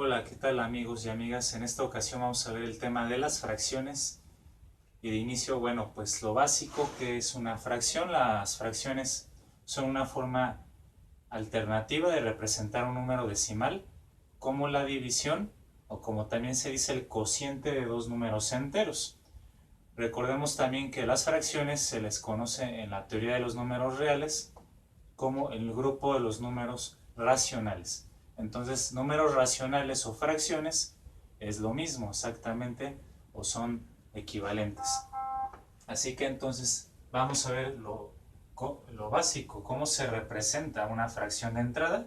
Hola, ¿qué tal amigos y amigas? En esta ocasión vamos a ver el tema de las fracciones. Y de inicio, bueno, pues lo básico que es una fracción. Las fracciones son una forma alternativa de representar un número decimal, como la división o como también se dice el cociente de dos números enteros. Recordemos también que las fracciones se les conoce en la teoría de los números reales como el grupo de los números racionales. Entonces, números racionales o fracciones es lo mismo exactamente o son equivalentes. Así que entonces vamos a ver lo básico, cómo se representa una fracción de entrada.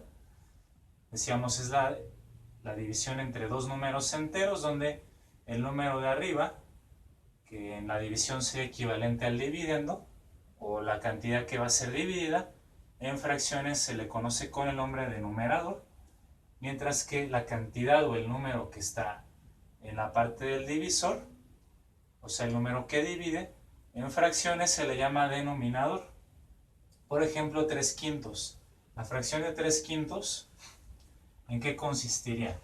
Decíamos es la división entre dos números enteros donde el número de arriba, que en la división sería equivalente al dividendo, o la cantidad que va a ser dividida, en fracciones se le conoce con el nombre de numerador, mientras que la cantidad o el número que está en la parte del divisor, o sea el número que divide, en fracciones se le llama denominador. Por ejemplo, 3 quintos. La fracción de 3 quintos, ¿en qué consistiría?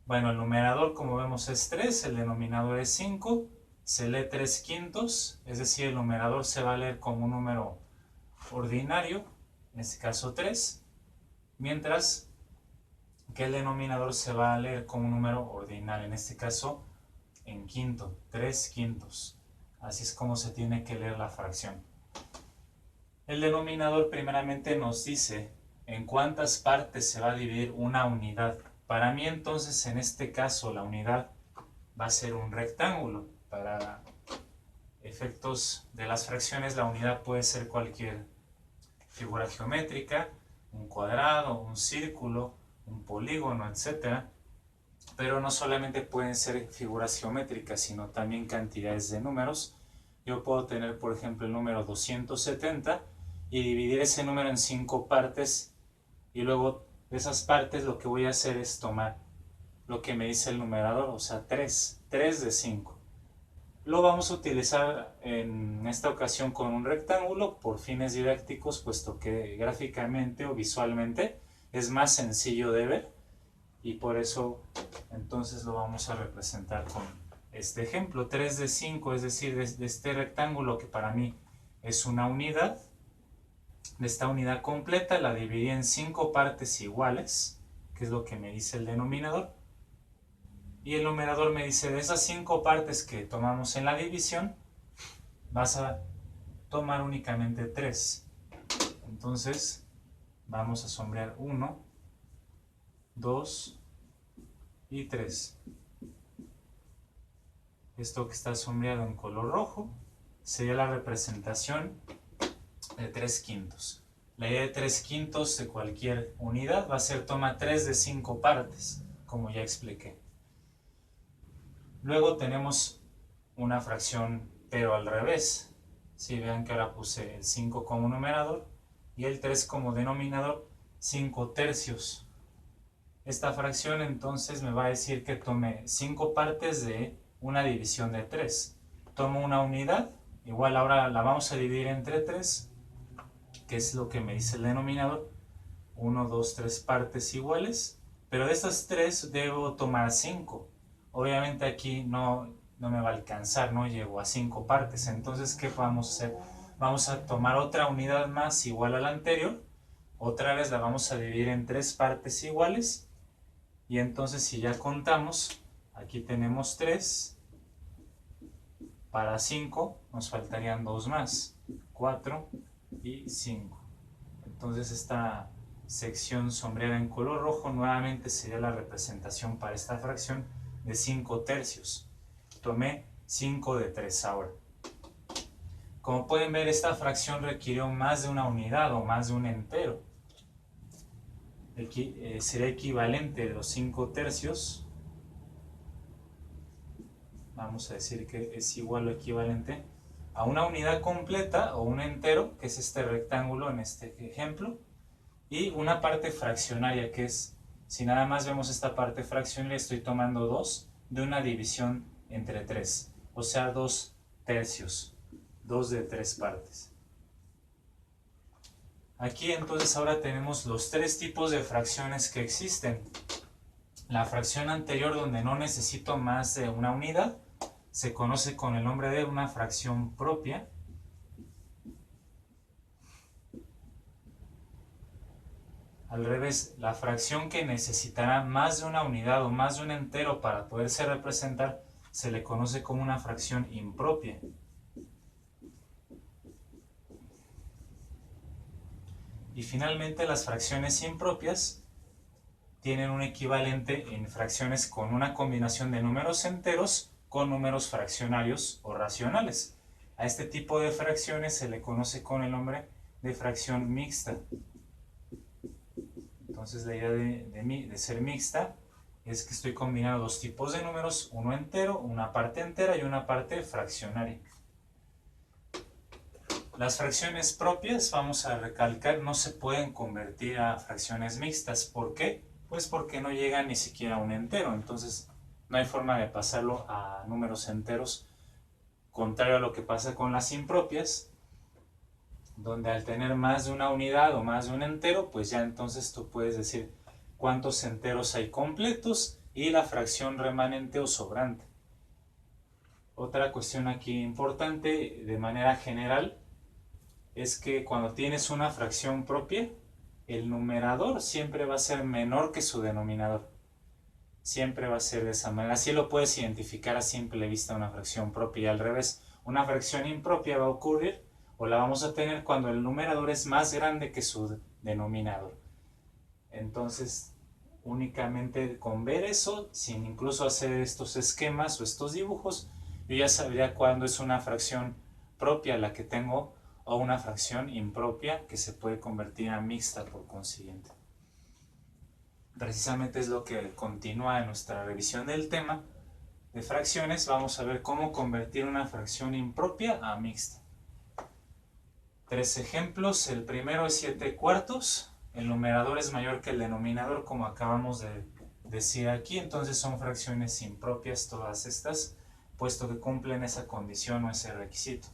Bueno, el numerador como vemos es 3, el denominador es 5, se lee 3 quintos, es decir, el numerador se va a leer como un número ordinario, en este caso 3, mientras que el denominador se va a leer como un número ordinal, en este caso en quinto, 3 quintos. Así es como se tiene que leer la fracción. El denominador primeramente nos dice en cuántas partes se va a dividir una unidad. Para mí entonces en este caso la unidad va a ser un rectángulo. Para efectos de las fracciones la unidad puede ser cualquier figura geométrica, un cuadrado, un círculo, un polígono, etc. Pero no solamente pueden ser figuras geométricas, sino también cantidades de números. Yo puedo tener, por ejemplo, el número 270 y dividir ese número en 5 partes, y luego de esas partes lo que voy a hacer es tomar lo que me dice el numerador, o sea, 3 de 5. Lo vamos a utilizar en esta ocasión con un rectángulo por fines didácticos, puesto que gráficamente o visualmente es más sencillo de ver, y por eso entonces lo vamos a representar con este ejemplo. 3 de 5, es decir, de este rectángulo que para mí es una unidad, de esta unidad completa la dividí en 5 partes iguales, que es lo que me dice el denominador, y el numerador me dice de esas 5 partes que tomamos en la división, vas a tomar únicamente 3. Entonces vamos a sombrear 1, 2 y 3. Esto que está sombreado en color rojo sería la representación de 3 quintos. La idea de 3 quintos de cualquier unidad va a ser toma 3 de 5 partes, como ya expliqué. Luego tenemos una fracción pero al revés. Si vean que ahora puse el 5 como numerador y el 3 como denominador, 5 tercios. Esta fracción entonces me va a decir que tome 5 partes de una división de 3. Tomo una unidad, igual ahora la vamos a dividir entre 3, que es lo que me dice el denominador. 1, 2, 3 partes iguales, pero de estas 3 debo tomar 5. Obviamente aquí no me va a alcanzar, no llego a 5 partes. Entonces, ¿qué vamos a hacer? Vamos a tomar otra unidad más igual a la anterior. Otra vez la vamos a dividir en 3 partes iguales. Y entonces si ya contamos, aquí tenemos 3. Para 5 nos faltarían 2 más. 4 y 5. Entonces esta sección sombreada en color rojo nuevamente sería la representación para esta fracción de 5 tercios. Tomé 5 de 3 ahora. Como pueden ver, esta fracción requirió más de una unidad o más de un entero. Sería equivalente de los 5 tercios. Vamos a decir que es igual o equivalente a una unidad completa o un entero, que es este rectángulo en este ejemplo, y una parte fraccionaria, que es, si nada más vemos esta parte fraccionaria, estoy tomando 2 de una división entre 3, o sea 2 tercios, 2 de 3 partes. Aquí entonces ahora tenemos los 3 tipos de fracciones que existen. La fracción anterior, donde no necesito más de una unidad, se conoce con el nombre de una fracción propia. Al revés, la fracción que necesitará más de una unidad o más de un entero para poderse representar se le conoce como una fracción impropia. Y finalmente, las fracciones impropias tienen un equivalente en fracciones con una combinación de números enteros con números fraccionarios o racionales. A este tipo de fracciones se le conoce con el nombre de fracción mixta. Entonces la idea de ser mixta es que estoy combinando dos tipos de números, uno entero, una parte entera y una parte fraccionaria. Las fracciones propias, vamos a recalcar, no se pueden convertir a fracciones mixtas. ¿Por qué? Pues porque no llegan ni siquiera a un entero, entonces no hay forma de pasarlo a números enteros, contrario a lo que pasa con las impropias, donde al tener más de una unidad o más de un entero, pues ya entonces tú puedes decir cuántos enteros hay completos y la fracción remanente o sobrante. Otra cuestión aquí importante de manera general es que cuando tienes una fracción propia, el numerador siempre va a ser menor que su denominador. Siempre va a ser de esa manera. Así lo puedes identificar a simple vista una fracción propia. Y al revés, una fracción impropia va a ocurrir o la vamos a tener cuando el numerador es más grande que su denominador. Entonces, únicamente con ver eso, sin incluso hacer estos esquemas o estos dibujos, yo ya sabría cuándo es una fracción propia la que tengo o una fracción impropia que se puede convertir en mixta por consiguiente. Precisamente es lo que continúa en nuestra revisión del tema de fracciones. Vamos a ver cómo convertir una fracción impropia a mixta. 3 ejemplos. El primero es 7 cuartos. El numerador es mayor que el denominador, como acabamos de decir aquí, entonces son fracciones impropias todas estas, puesto que cumplen esa condición o ese requisito.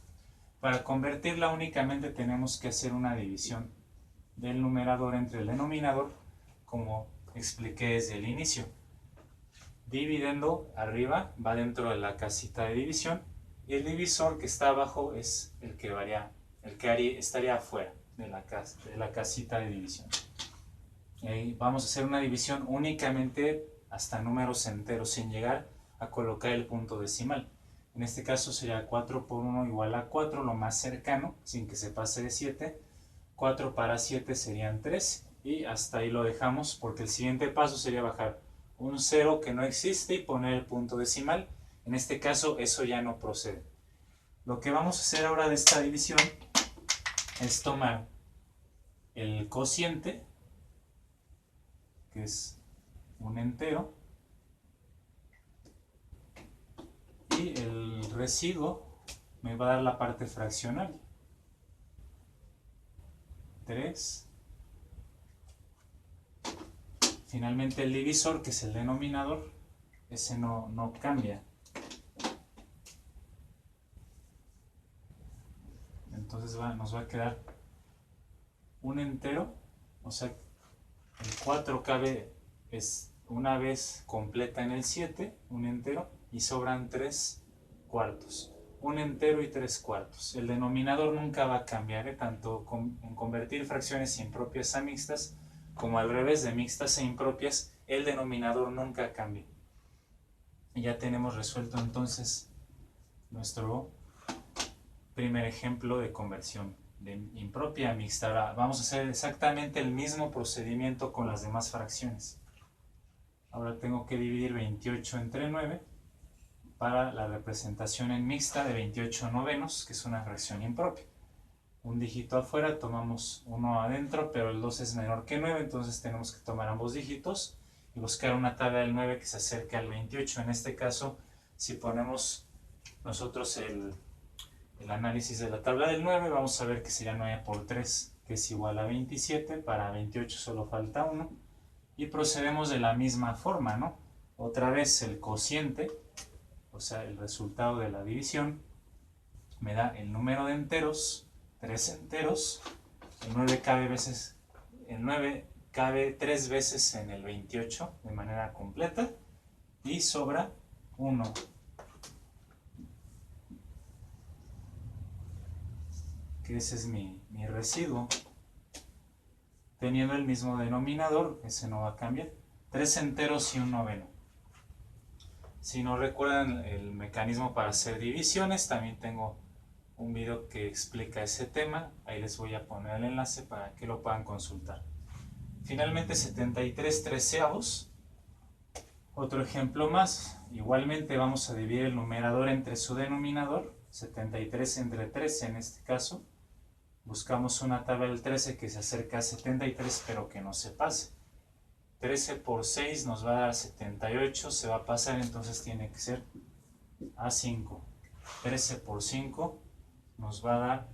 Para convertirla únicamente tenemos que hacer una división del numerador entre el denominador, como expliqué desde el inicio. Dividiendo, arriba va dentro de la casita de división y el divisor que está abajo es el que estaría afuera de la casita de división. Vamos a hacer una división únicamente hasta números enteros, sin llegar a colocar el punto decimal. En este caso sería 4 por 1 igual a 4, lo más cercano, sin que se pase de 7. 4 para 7 serían 3 y hasta ahí lo dejamos, porque el siguiente paso sería bajar un 0 que no existe y poner el punto decimal. En este caso eso ya no procede. Lo que vamos a hacer ahora de esta división es tomar el cociente, que es un entero, y el residuo me va a dar la parte fraccionaria. 3. Finalmente el divisor, que es el denominador, ese no cambia. Entonces nos va a quedar un entero, o sea, el 4 cabe una vez completa en el 7, un entero, y sobran 3 cuartos. Un entero y 3 cuartos. El denominador nunca va a cambiar, tanto en convertir fracciones impropias a mixtas, como al revés, de mixtas e impropias, el denominador nunca cambia. Y ya tenemos resuelto entonces nuestro primer ejemplo de conversión de impropia a mixta. Ahora vamos a hacer exactamente el mismo procedimiento con las demás fracciones. Ahora tengo que dividir 28 entre 9 para la representación en mixta de 28 novenos, que es una fracción impropia. Un dígito afuera, tomamos uno adentro, pero el 2 es menor que 9, entonces tenemos que tomar ambos dígitos y buscar una tabla del 9 que se acerque al 28. En este caso, si ponemos nosotros el análisis de la tabla del 9, vamos a ver que sería 9 por 3, que es igual a 27. Para 28 solo falta 1. Y procedemos de la misma forma, ¿no? Otra vez el cociente, o sea, el resultado de la división, me da el número de enteros, 3 enteros. El 9 cabe 3 veces en el 28 de manera completa y sobra 1. Que ese es mi residuo. Teniendo el mismo denominador, ese no va a cambiar. 3 enteros y un noveno. Si no recuerdan el mecanismo para hacer divisiones, también tengo un video que explica ese tema. Ahí les voy a poner el enlace para que lo puedan consultar. Finalmente 73 treceavos. Otro ejemplo más. Igualmente vamos a dividir el numerador entre su denominador. 73 entre 13 en este caso. Buscamos una tabla del 13 que se acerca a 73 pero que no se pase. 13 por 6 nos va a dar 78, se va a pasar, entonces tiene que ser A5. 13 por 5 nos va a dar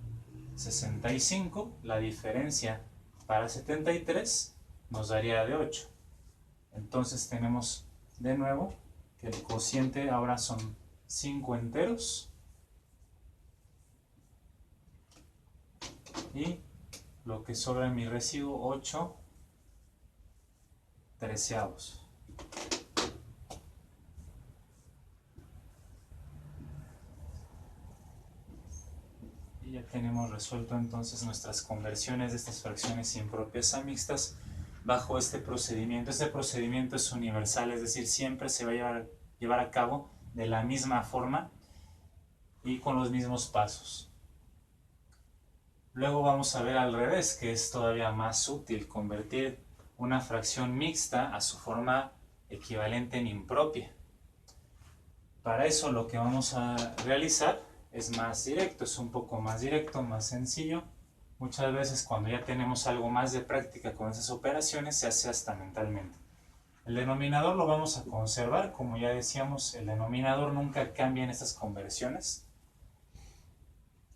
65, la diferencia para 73 nos daría de 8. Entonces tenemos de nuevo que el cociente ahora son 5 enteros y lo que sobra en mi residuo 8 treceavos. Y ya tenemos resuelto entonces nuestras conversiones de estas fracciones impropias a mixtas bajo este procedimiento. Este procedimiento es universal, es decir, siempre se va a llevar a cabo de la misma forma y con los mismos pasos. Luego vamos a ver al revés, que es todavía más útil, convertir una fracción mixta a su forma equivalente en impropia. Para eso lo que vamos a realizar es más directo, es un poco más directo, más sencillo. Muchas veces cuando ya tenemos algo más de práctica con esas operaciones se hace hasta mentalmente. El denominador lo vamos a conservar, como ya decíamos, el denominador nunca cambia en estas conversiones.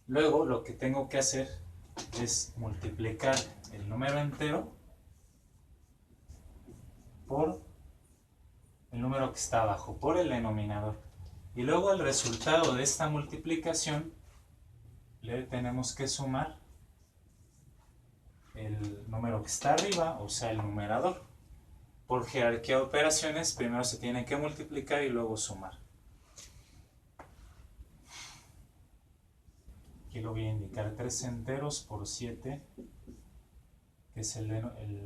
Luego lo que tengo que hacer es multiplicar el número entero por el número que está abajo, por el denominador. Y luego al resultado de esta multiplicación le tenemos que sumar el número que está arriba, o sea el numerador. Por jerarquía de operaciones, primero se tiene que multiplicar y luego sumar. Aquí lo voy a indicar 3 enteros por 7, que es el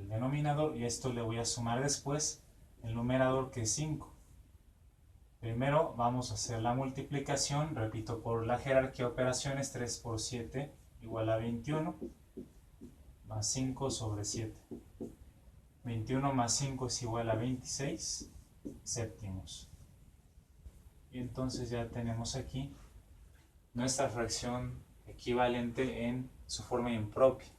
denominador, y a esto le voy a sumar después el numerador, que es 5. Primero vamos a hacer la multiplicación, repito, por la jerarquía de operaciones, 3 por 7 igual a 21, más 5 sobre 7. 21 más 5 es igual a 26 séptimos. Y entonces ya tenemos aquí nuestra fracción equivalente en su forma impropia.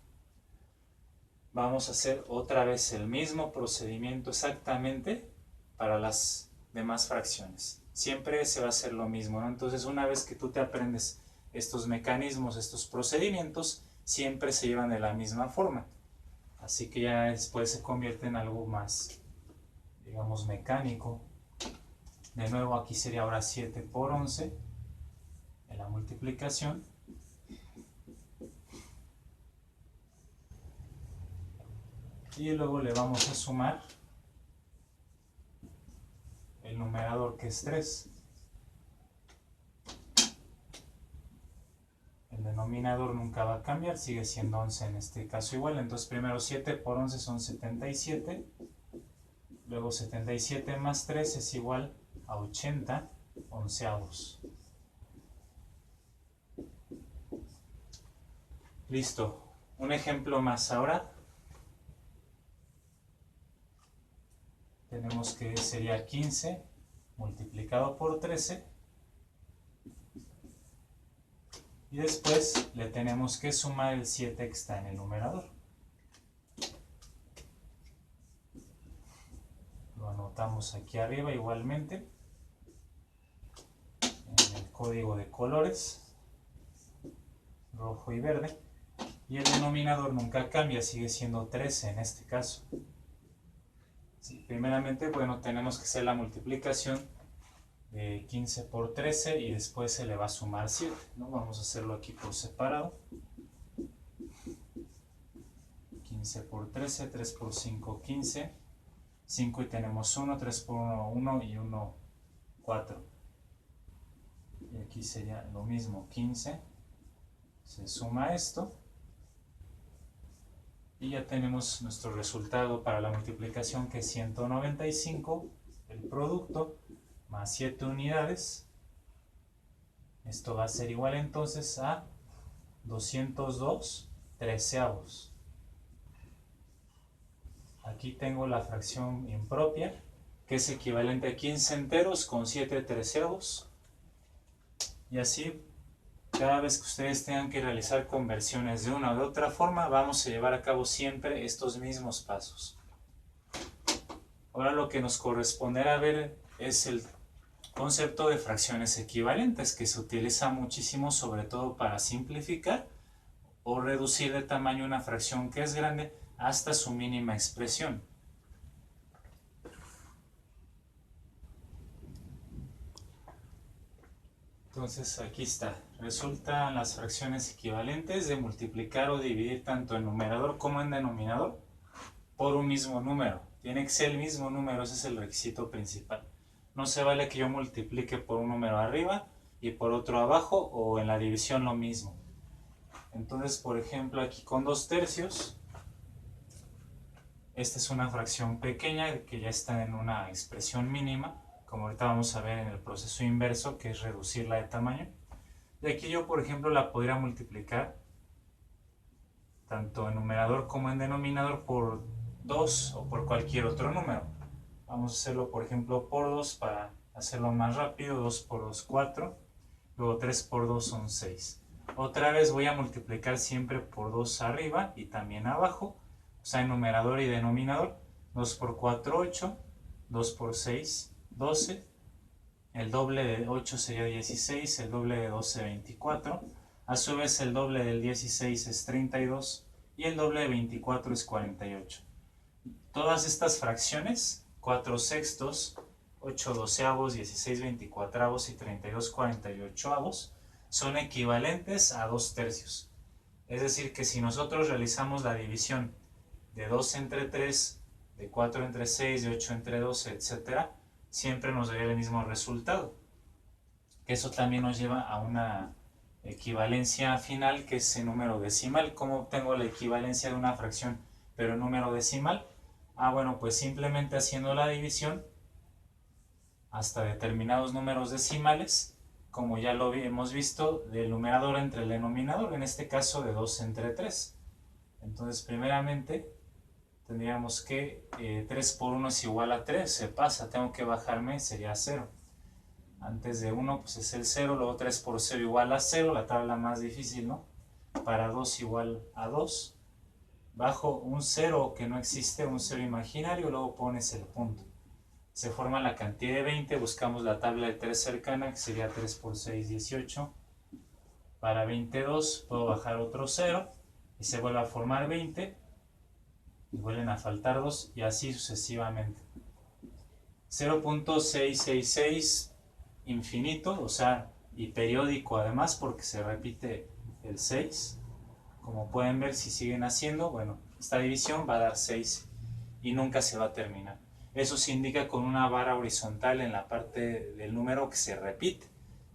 Vamos a hacer otra vez el mismo procedimiento exactamente para las demás fracciones. Siempre se va a hacer lo mismo, ¿no? Entonces, una vez que tú te aprendes estos mecanismos, estos procedimientos, siempre se llevan de la misma forma. Así que ya después se convierte en algo más, digamos, mecánico. De nuevo, aquí sería ahora 7 por 11 en la multiplicación. Y luego le vamos a sumar el numerador, que es 3. El denominador nunca va a cambiar, sigue siendo 11 en este caso igual. Entonces primero 7 por 11 son 77. Luego 77 más 3 es igual a 80 onceavos. Listo. Un ejemplo más ahora. Tenemos que sería 15 multiplicado por 13. Y después le tenemos que sumar el 7 que está en el numerador. Lo anotamos aquí arriba igualmente, en el código de colores, rojo y verde. Y el denominador nunca cambia, sigue siendo 13 en este caso. Sí, primeramente, bueno, tenemos que hacer la multiplicación de 15 por 13 y después se le va a sumar 7, ¿no? Vamos a hacerlo aquí por separado. 15 por 13, 3 por 5, 15. 5 y tenemos 1, 3 por 1, 1 y 1, 4. Y aquí sería lo mismo, 15. Se suma esto. Y ya tenemos nuestro resultado para la multiplicación, que es 195, el producto, más 7 unidades. Esto va a ser igual entonces a 202 treceavos. Aquí tengo la fracción impropia, que es equivalente a 15 enteros con 7 treceavos. Y así, cada vez que ustedes tengan que realizar conversiones de una o de otra forma, vamos a llevar a cabo siempre estos mismos pasos. Ahora lo que nos corresponderá ver es el concepto de fracciones equivalentes, que se utiliza muchísimo, sobre todo para simplificar o reducir de tamaño una fracción que es grande hasta su mínima expresión. Entonces aquí está. Resultan las fracciones equivalentes de multiplicar o dividir tanto en numerador como en denominador por un mismo número. Tiene que ser el mismo número, ese es el requisito principal. No se vale que yo multiplique por un número arriba y por otro abajo, o en la división lo mismo. Entonces, por ejemplo, aquí con 2 tercios, esta es una fracción pequeña que ya está en una expresión mínima, como ahorita vamos a ver en el proceso inverso, que es reducirla de tamaño. Y aquí yo, por ejemplo, la podría multiplicar tanto en numerador como en denominador por 2 o por cualquier otro número. Vamos a hacerlo, por ejemplo, por 2 para hacerlo más rápido. 2 por 2, 4. Luego 3 por 2 son 6. Otra vez voy a multiplicar siempre por 2 arriba y también abajo, o sea, en numerador y denominador. 2 por 4, 8. 2 por 6, 12. El doble de 8 sería 16. El doble de 12, 24. A su vez, el doble del 16 es 32. Y el doble de 24 es 48. Todas estas fracciones, 4 sextos, 8 doceavos, 16 veinticuatravos y 32 48avos, son equivalentes a 2 tercios. Es decir, que si nosotros realizamos la división de 2 entre 3, de 4 entre 6, de 8 entre 12, etc., siempre nos daría el mismo resultado. Eso también nos lleva a una equivalencia final, que es el número decimal. ¿Cómo obtengo la equivalencia de una fracción pero en número decimal? Bueno, pues simplemente haciendo la división hasta determinados números decimales, como ya lo hemos visto, del numerador entre el denominador, en este caso de 2 entre 3. Entonces, primeramente, tendríamos que 3 por 1 es igual a 3, se pasa, tengo que bajarme, sería 0. Antes de 1 pues es el 0, luego 3 por 0 igual a 0, la tabla más difícil, ¿no? Para 2 igual a 2. Bajo un 0 que no existe, un 0 imaginario, luego pones el punto. Se forma la cantidad de 20, buscamos la tabla de 3 cercana, que sería 3 por 6, 18. Para 22 puedo bajar otro 0 y se vuelve a formar 20 y vuelven a faltar 2 y así sucesivamente. 0.666 infinito, o sea, y periódico además porque se repite el 6. Como pueden ver, si siguen haciendo, bueno, esta división va a dar 6 y nunca se va a terminar. Eso se indica con una barra horizontal en la parte del número que se repite.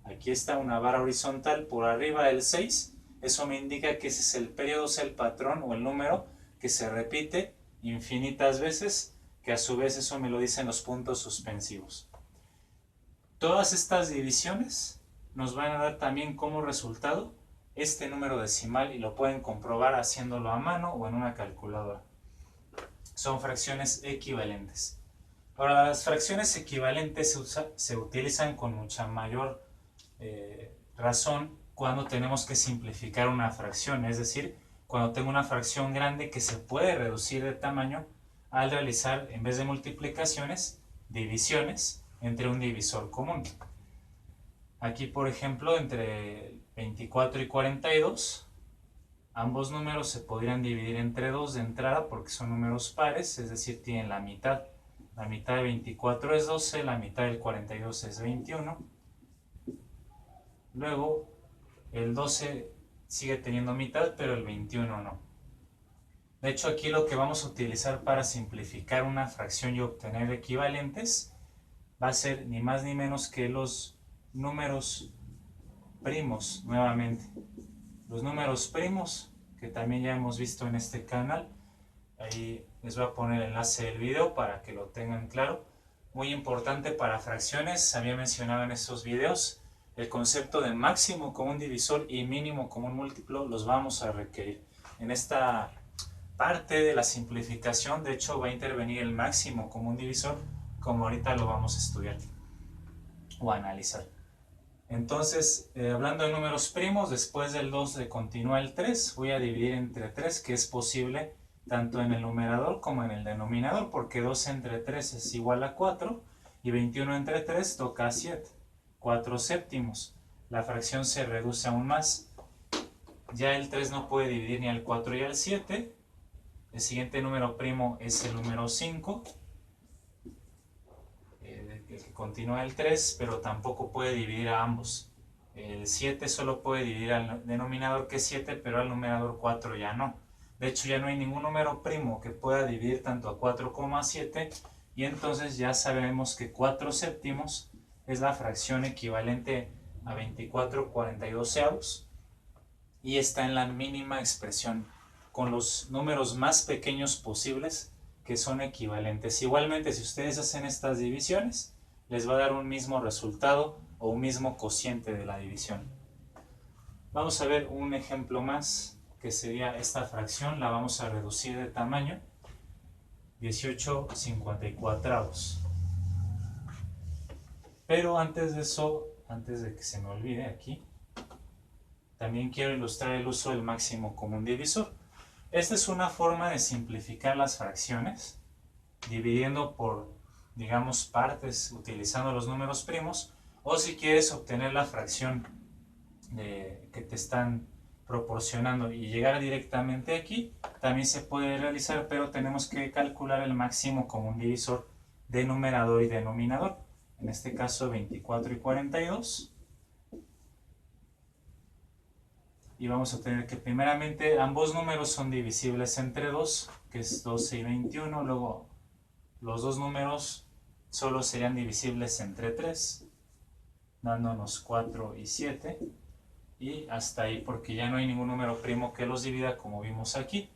Aquí está una barra horizontal por arriba del 6. Eso me indica que ese es el periodo, o sea, el patrón o el número que se repite infinitas veces, que a su vez eso me lo dicen los puntos suspensivos. Todas estas divisiones nos van a dar también como resultado este número decimal y lo pueden comprobar haciéndolo a mano o en una calculadora. Son fracciones equivalentes. Ahora, las fracciones equivalentes se utilizan con mucha mayor razón cuando tenemos que simplificar una fracción, es decir, cuando tengo una fracción grande que se puede reducir de tamaño al realizar, en vez de multiplicaciones, divisiones entre un divisor común. Aquí, por ejemplo, entre 24 y 42, ambos números se podrían dividir entre 2 de entrada porque son números pares, es decir, tienen la mitad. La mitad de 24 es 12, la mitad del 42 es 21. Luego, el 12 sigue teniendo mitad, pero el 21 no. De hecho, aquí lo que vamos a utilizar para simplificar una fracción y obtener equivalentes va a ser ni más ni menos que los números primos nuevamente. Los números primos que también ya hemos visto en este canal. Ahí les voy a poner el enlace del video para que lo tengan claro. Muy importante para fracciones, había mencionado en estos videos, el concepto de máximo común divisor y mínimo común múltiplo los vamos a requerir. En esta parte de la simplificación, de hecho, va a intervenir el máximo común divisor, como ahorita lo vamos a estudiar o a analizar. Entonces, hablando de números primos, después del 2 le continúa el 3, voy a dividir entre 3, que es posible tanto en el numerador como en el denominador, porque 2 entre 3 es igual a 4, y 21 entre 3 toca a 7, 4 séptimos. La fracción se reduce aún más. Ya el 3 no puede dividir ni al 4 y al 7. El siguiente número primo es el número 5, el que continúa el 3, pero tampoco puede dividir a ambos. El 7 solo puede dividir al denominador, que es 7, pero al numerador 4 ya no. De hecho, ya no hay ningún número primo que pueda dividir tanto a 4 como a 7, y entonces ya sabemos que 4 séptimos es la fracción equivalente a 24/42, y está en la mínima expresión, con los números más pequeños posibles que son equivalentes. Igualmente, si ustedes hacen estas divisiones, les va a dar un mismo resultado o un mismo cociente de la división. Vamos a ver un ejemplo más, que sería esta fracción. La vamos a reducir de tamaño, 18/54. Pero antes de eso, antes de que se me olvide aquí, también quiero ilustrar el uso del máximo común divisor. Esta es una forma de simplificar las fracciones, dividiendo por, digamos, partes, utilizando los números primos, o si quieres obtener la fracción que te están proporcionando y llegar directamente aquí, también se puede realizar, pero tenemos que calcular el máximo común divisor de numerador y denominador. En este caso 24 y 42. Y vamos a tener que primeramente ambos números son divisibles entre 2, que es 12 y 21. Luego los dos números solo serían divisibles entre 3, dándonos 4 y 7. Y hasta ahí, porque ya no hay ningún número primo que los divida, como vimos aquí.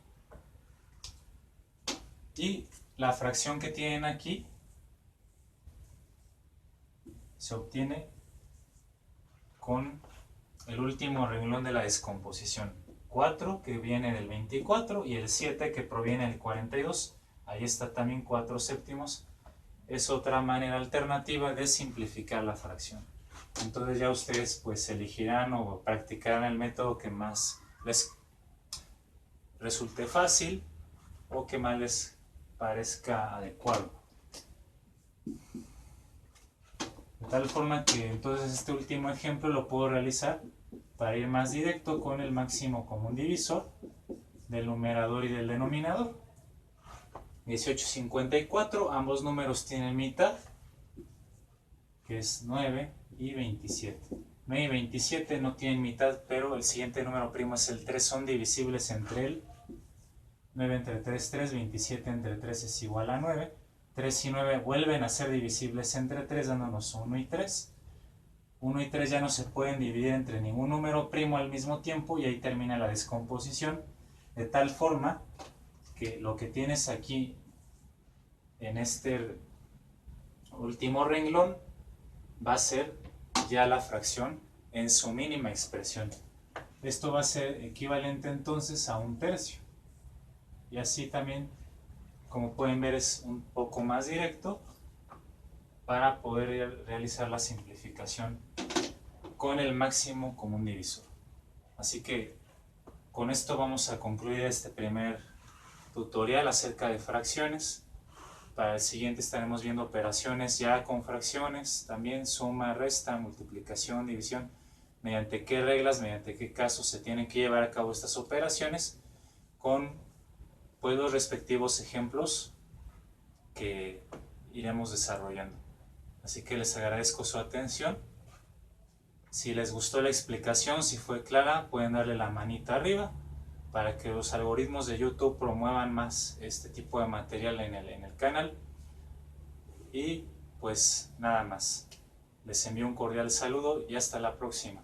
Y la fracción que tienen aquí se obtiene con el último renglón de la descomposición. 4 que viene del 24 y el 7 que proviene del 42. Ahí está también 4 séptimos. Es otra manera alternativa de simplificar la fracción. Entonces ya ustedes pues elegirán o practicarán el método que más les resulte fácil o que más les parezca adecuado. De tal forma que entonces este último ejemplo lo puedo realizar para ir más directo con el máximo común divisor del numerador y del denominador. 18/54, ambos números tienen mitad, que es 9 y 27. 9 y 27 no tienen mitad, pero el siguiente número primo es el 3, son divisibles entre él. 9 entre 3, 3, 27 entre 3 es igual a 9. 3 y 9 vuelven a ser divisibles entre 3, dándonos 1 y 3. 1 y 3 ya no se pueden dividir entre ningún número primo al mismo tiempo, y ahí termina la descomposición, de tal forma que lo que tienes aquí en este último renglón va a ser ya la fracción en su mínima expresión. Esto va a ser equivalente entonces a 1/3. Y así también, como pueden ver, es un poco más directo para poder realizar la simplificación con el máximo común divisor. Así que con esto vamos a concluir este primer tutorial acerca de fracciones. Para el siguiente estaremos viendo operaciones ya con fracciones, también suma, resta, multiplicación, división, mediante qué reglas, mediante qué casos se tienen que llevar a cabo estas operaciones, con pues los respectivos ejemplos que iremos desarrollando. Así que les agradezco su atención. Si les gustó la explicación, si fue clara, pueden darle la manita arriba. para que los algoritmos de YouTube promuevan más este tipo de material en el canal. Y pues nada más, les envío un cordial saludo y hasta la próxima.